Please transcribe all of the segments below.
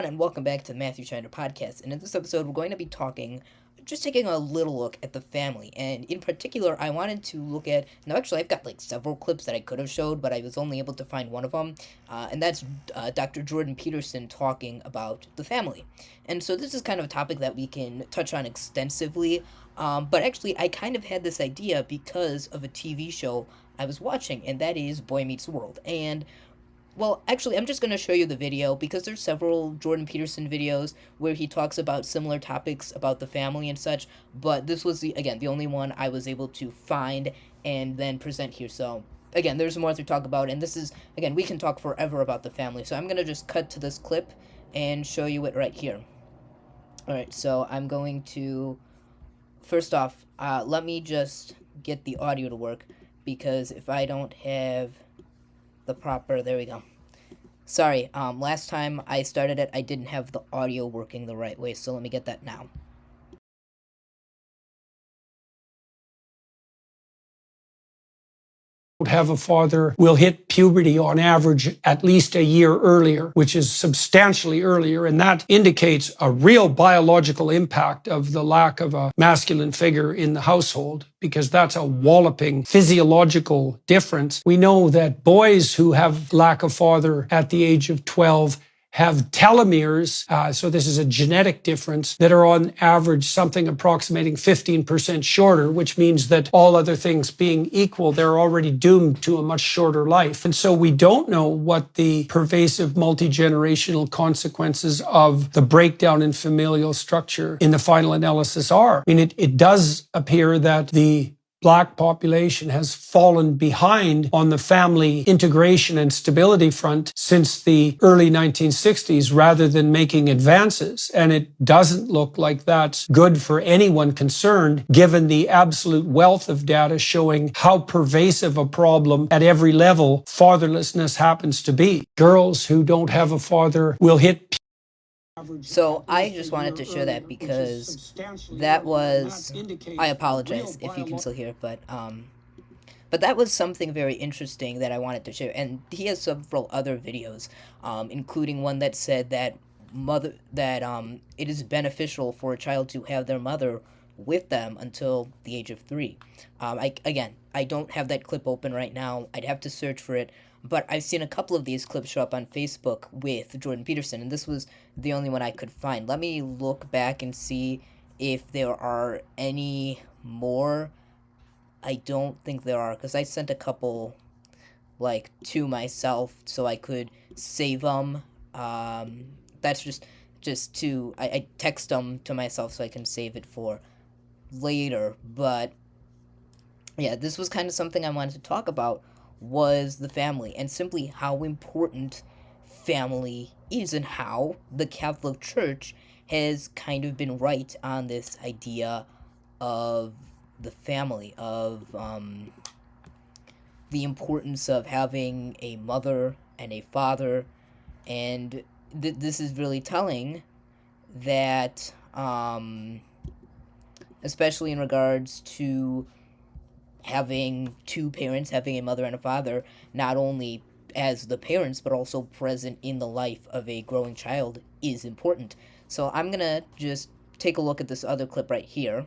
everyone, and welcome back to the Matthew Schneider podcast. And in this episode, we're going to be taking a little look at the family. And in particular, I wanted to look at, now actually, I've got like several clips that I could have showed, but I was only able to find one of them. And that's Dr. Jordan Peterson talking about the family. And so this is kind of a topic that we can touch on extensively. But actually, I kind of had this idea because of a TV show I was watching, and that is Boy Meets World. And well, actually, I'm just going to show you the video because there's several Jordan Peterson videos where he talks about similar topics about the family and such, but this was, the only one I was able to find and then present here. So, again, there's more to talk about, and this is, again, we can talk forever about the family. So I'm going to just cut to this clip and show you it right here. Alright, so I'm going to, first off, let me just get the audio to work, because if I don't have the proper, there we go. Sorry, last time I started it, I didn't have the audio working the right way, so let me get that now. Have a father will hit puberty on average at least a year earlier, which is substantially earlier, and that indicates a real biological impact of the lack of a masculine figure in the household, because that's a walloping physiological difference. We know that boys who have lack of father at the age of 12 have telomeres, so this is a genetic difference, that are on average something approximating 15% shorter, which means that all other things being equal, they're already doomed to a much shorter life. And so we don't know what the pervasive multi-generational consequences of the breakdown in familial structure in the final analysis are. I mean, it does appear that the Black population has fallen behind on the family integration and stability front since the early 1960s rather than making advances. And it doesn't look like that's good for anyone concerned, given the absolute wealth of data showing how pervasive a problem at every level fatherlessness happens to be. Girls who don't have a father will hit. So I just wanted to show that because that was, I apologize if you can still hear it, but that was something very interesting that I wanted to share. And he has several other videos, including one that said that it is beneficial for a child to have their mother with them until the age of 3. I don't have that clip open right now. I'd have to search for it. But I've seen a couple of these clips show up on Facebook with Jordan Peterson, and this was the only one I could find. Let me look back and see if there are any more. I don't think there are, because I sent a couple, like, to myself so I could save them. That's just to, I text them to myself so I can save it for later. But, yeah, this was kind of something I wanted to talk about, was the family, and simply how important family is, and how the Catholic Church has kind of been right on this idea of the family, of the importance of having a mother and a father. And this is really telling that, especially in regards to having two parents, having a mother and a father, not only as the parents, but also present in the life of a growing child, is important. So I'm gonna just take a look at this other clip right here.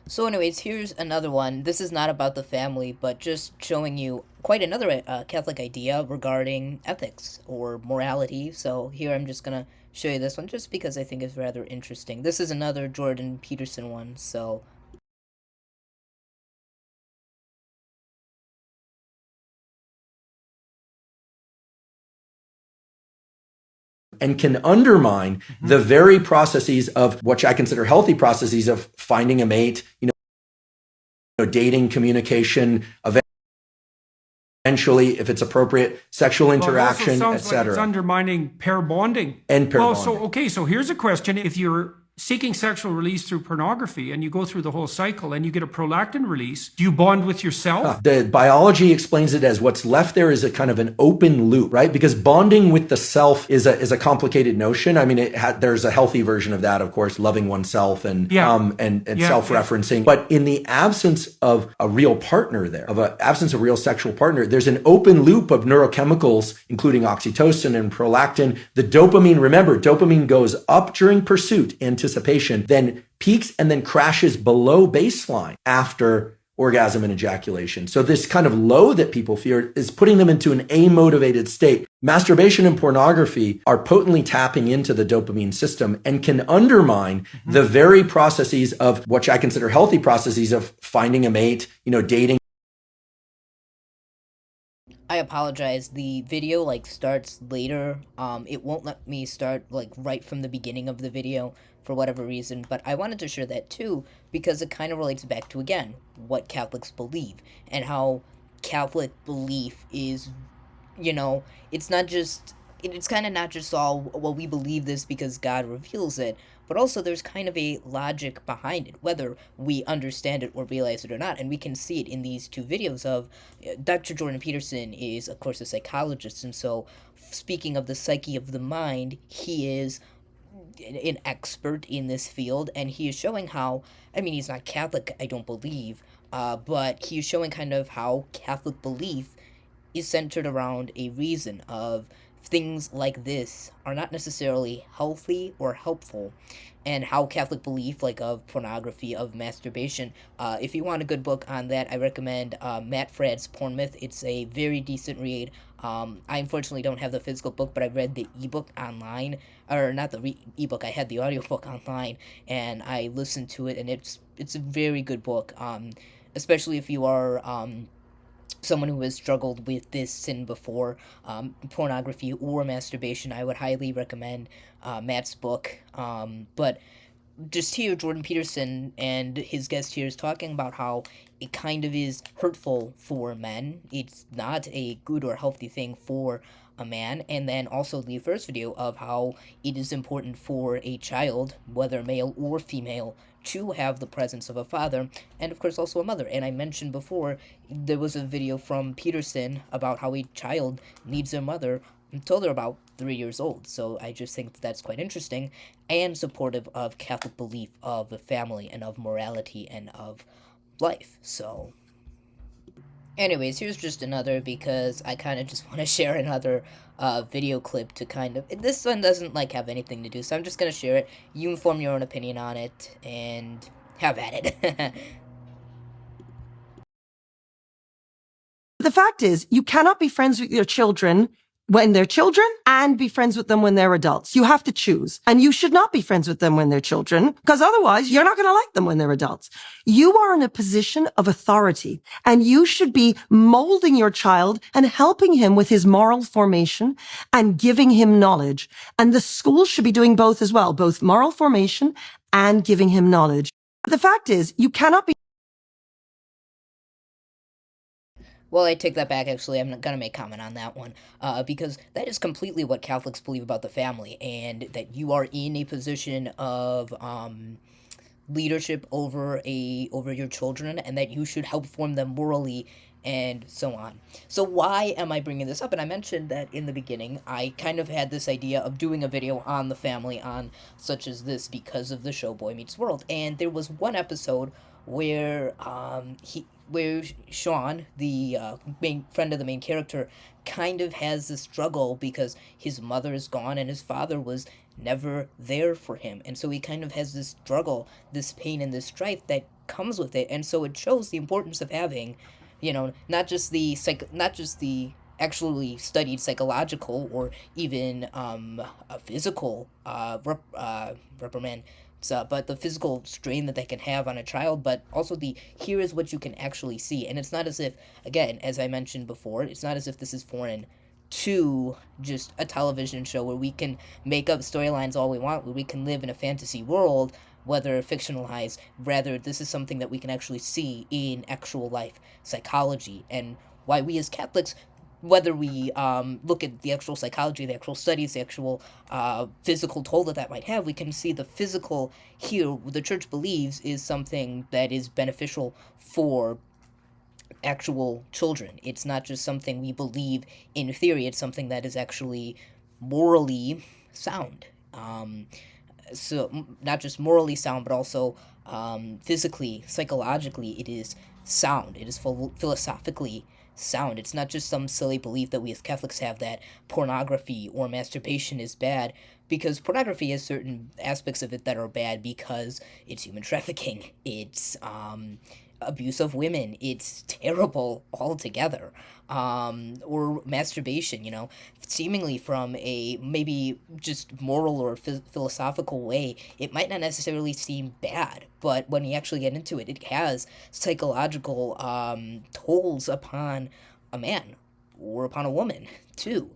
So anyways, here's another one. This is not about the family, but just showing you quite another Catholic idea regarding ethics or morality. So here I'm just gonna show you this one just because I think it's rather interesting. This is another Jordan Peterson one, so and can undermine the very processes of what I consider healthy processes of finding a mate, dating, communication, eventually, if it's appropriate, sexual interaction, Well, it also sounds like etc. it's undermining pair bonding. And pair well, bonding. So here's a question. If you're seeking sexual release through pornography and you go through the whole cycle and you get a prolactin release, do you bond with yourself? The biology explains it as what's left there is a kind of an open loop, right? Because bonding with the self is a complicated notion. I mean, there's a healthy version of that, of course, loving oneself and self-referencing. But in the absence of a real partner there, absence of real sexual partner, there's an open loop of neurochemicals, including oxytocin and prolactin. The dopamine, remember, dopamine goes up during pursuit, anticipation, then peaks and then crashes below baseline after orgasm and ejaculation. So this kind of low that people fear is putting them into an amotivated state. Masturbation and pornography are potently tapping into the dopamine system and can undermine the very processes of what I consider healthy processes of finding a mate, dating. I apologize. The video starts later. It won't let me start right from the beginning of the video for whatever reason, but I wanted to share that too because it kind of relates back to, again, what Catholics believe and how Catholic belief is, it's not just, it's kind of not just all, well, we believe this because God reveals it, but also there's kind of a logic behind it, whether we understand it or realize it or not. And we can see it in these two videos of Dr. Jordan Peterson is, of course, a psychologist. And so speaking of the psyche of the mind, he is an expert in this field. And he is showing how, he's not Catholic, I don't believe, but he is showing kind of how Catholic belief is centered around a reason of things like this are not necessarily healthy or helpful, and how Catholic belief, of pornography, of masturbation, if you want a good book on that, I recommend Matt Fradd's Porn Myth. It's a very decent read. I unfortunately don't have the physical book, but I read the ebook online, or not the ebook, I had the audiobook online, and I listened to it, and it's a very good book, especially if you are someone who has struggled with this sin before, pornography or masturbation. I would highly recommend Matt's book. But just here, Jordan Peterson and his guest here is talking about how it kind of is hurtful for men. It's not a good or healthy thing for a man. And then also the first video of how it is important for a child, whether male or female, to have the presence of a father, and of course also a mother. And I mentioned before, there was a video from Peterson about how a child needs their mother until they're about 3 years old. So I just think that's quite interesting and supportive of Catholic belief of the family and of morality and of life. So anyways, here's just another, because I kind of just want to share another video clip to kind of, this one doesn't have anything to do, so I'm just going to share it. You form your own opinion on it, and have at it. The fact is, you cannot be friends with your children when they're children and be friends with them when they're adults. You have to choose. And you should not be friends with them when they're children, because otherwise you're not going to like them when they're adults. You are in a position of authority, and you should be molding your child and helping him with his moral formation and giving him knowledge. And the school should be doing both as well, both moral formation and giving him knowledge. The fact is, you cannot be. Well, I take that back, actually. I'm not going to make comment on that one, because that is completely what Catholics believe about the family, and that you are in a position of leadership over your children, and that you should help form them morally, and so on. So why am I bringing this up? And I mentioned that in the beginning, I kind of had this idea of doing a video on the family, on such as this, because of the show Boy Meets World, and there was one episode where where Sean, the main friend of the main character, kind of has this struggle because his mother is gone and his father was never there for him, and so he kind of has this struggle, this pain and this strife that comes with it. And so it shows the importance of having, not just the actually studied psychological or even a physical reprimand, but the physical strain that they can have on a child, but also here is what you can actually see. And it's not as if, again, as I mentioned before, it's not as if this is foreign to just a television show where we can make up storylines all we want, where we can live in a fantasy world, whether fictionalized. Rather, this is something that we can actually see in actual life psychology, and why we as Catholics whether we look at the actual psychology, the actual studies, the actual physical toll that might have, we can see the physical here, the church believes, is something that is beneficial for actual children. It's not just something we believe in theory, it's something that is actually morally sound. So not just morally sound, but also physically, psychologically, it is sound. It is philosophically sound. It's not just some silly belief that we as Catholics have that pornography or masturbation is bad, because pornography has certain aspects of it that are bad because it's human trafficking. It's abuse of women. It's terrible altogether. Or masturbation, seemingly from a maybe just moral or philosophical way, it might not necessarily seem bad, but when you actually get into it, it has psychological tolls upon a man or upon a woman too.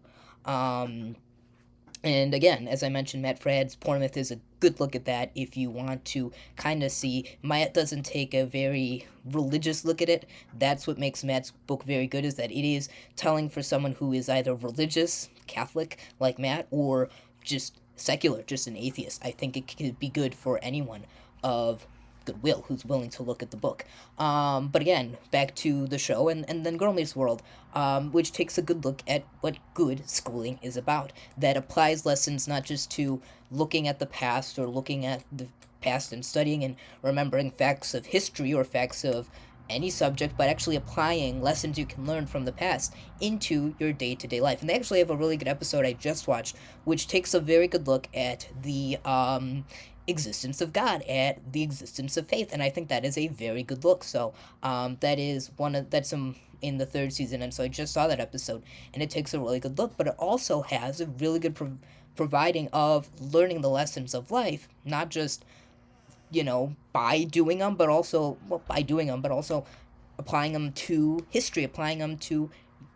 And again, as I mentioned, Matt Fradd's Porn Myth is a good look at that if you want to kind of see. Matt doesn't take a very religious look at it. That's what makes Matt's book very good, is that it is telling for someone who is either religious, Catholic, like Matt, or just secular, just an atheist. I think it could be good for anyone of goodwill who's willing to look at the book. But again, back to the show and then Girl Meets World, which takes a good look at what good schooling is about. That applies lessons not just to looking at the past or looking at the past and studying and remembering facts of history or facts of any subject, but actually applying lessons you can learn from the past into your day-to-day life. And they actually have a really good episode I just watched, which takes a very good look at the existence of God, at the existence of faith, and I think that is a very good look. So that is that's in the third season, and so I just saw that episode, and it takes a really good look, but it also has a really good providing of learning the lessons of life, not just by doing them, but also applying them to history, applying them to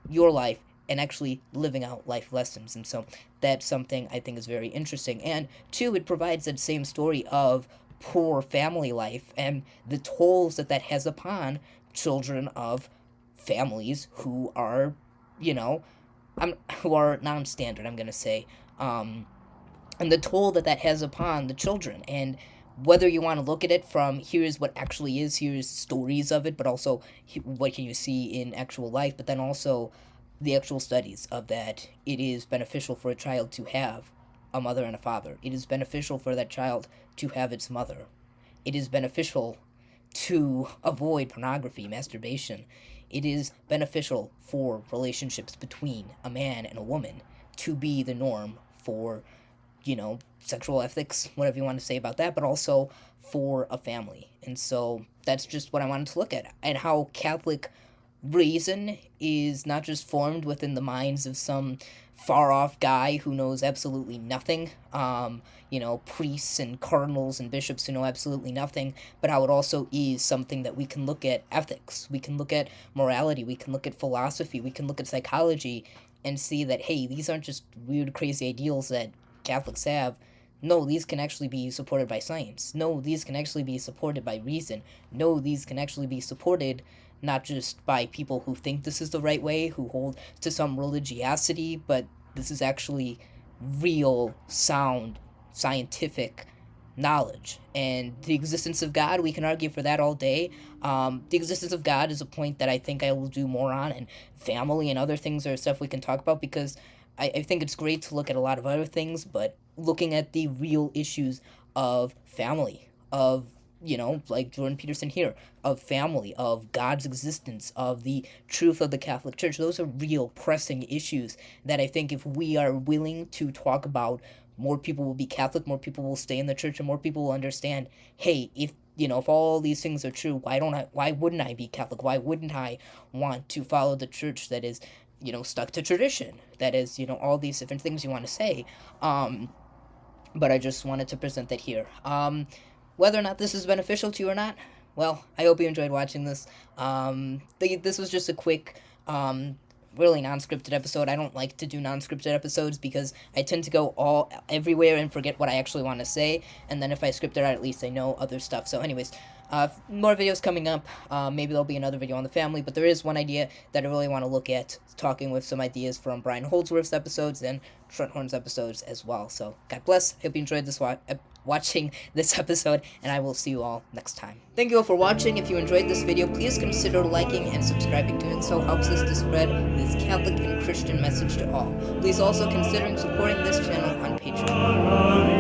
your life, and actually living out life lessons. And so that's something I think is very interesting. And two, it provides that same story of poor family life and the tolls that has upon children of families who are, who are non-standard, I'm going to say, and the toll that has upon the children. And whether you want to look at it from here's what actually is, here's stories of it, but also what can you see in actual life, but then also the actual studies of that it is beneficial for a child to have a mother and a father. It is beneficial for that child to have its mother. It is beneficial to avoid pornography, masturbation. It is beneficial for relationships between a man and a woman to be the norm for, sexual ethics, whatever you want to say about that, but also for a family. And so that's just what I wanted to look at, and how Catholic reason is not just formed within the minds of some far-off guy who knows absolutely nothing, priests and cardinals and bishops who know absolutely nothing, but how it also is something that we can look at ethics, we can look at morality, we can look at philosophy, we can look at psychology, and see that, hey, these aren't just weird, crazy ideals that Catholics have. No, these can actually be supported by science. No, these can actually be supported by reason. No, these can actually be supported not just by people who think this is the right way, who hold to some religiosity, but this is actually real, sound, scientific knowledge. And the existence of God, we can argue for that all day. The existence of God is a point that I think I will do more on, and family and other things are stuff we can talk about, because I think it's great to look at a lot of other things, but looking at the real issues of family, of, like Jordan Peterson here, of family, of God's existence, of the truth of the Catholic Church. Those are real pressing issues that I think if we are willing to talk about, more people will be Catholic, more people will stay in the church, and more people will understand, hey, if all these things are true, why wouldn't I be Catholic? Why wouldn't I want to follow the church that is, stuck to tradition, that is, all these different things you want to say. But I just wanted to present that here. Whether or not this is beneficial to you or not, well, I hope you enjoyed watching this. This was just a quick, really non-scripted episode. I don't like to do non-scripted episodes because I tend to go everywhere and forget what I actually want to say. And then if I script it out, at least I know other stuff. So anyways, More videos coming up. Maybe there'll be another video on the family, but there is one idea that I really want to look at, talking with some ideas from Brian Holdsworth's episodes and Trent Horn's episodes as well. So God bless. Hope you enjoyed this watching this episode, and I will see you all next time. Thank you all for watching. If you enjoyed this video, please consider liking and subscribing. Doing so helps us to spread this Catholic and Christian message to all. Please also consider supporting this channel on Patreon.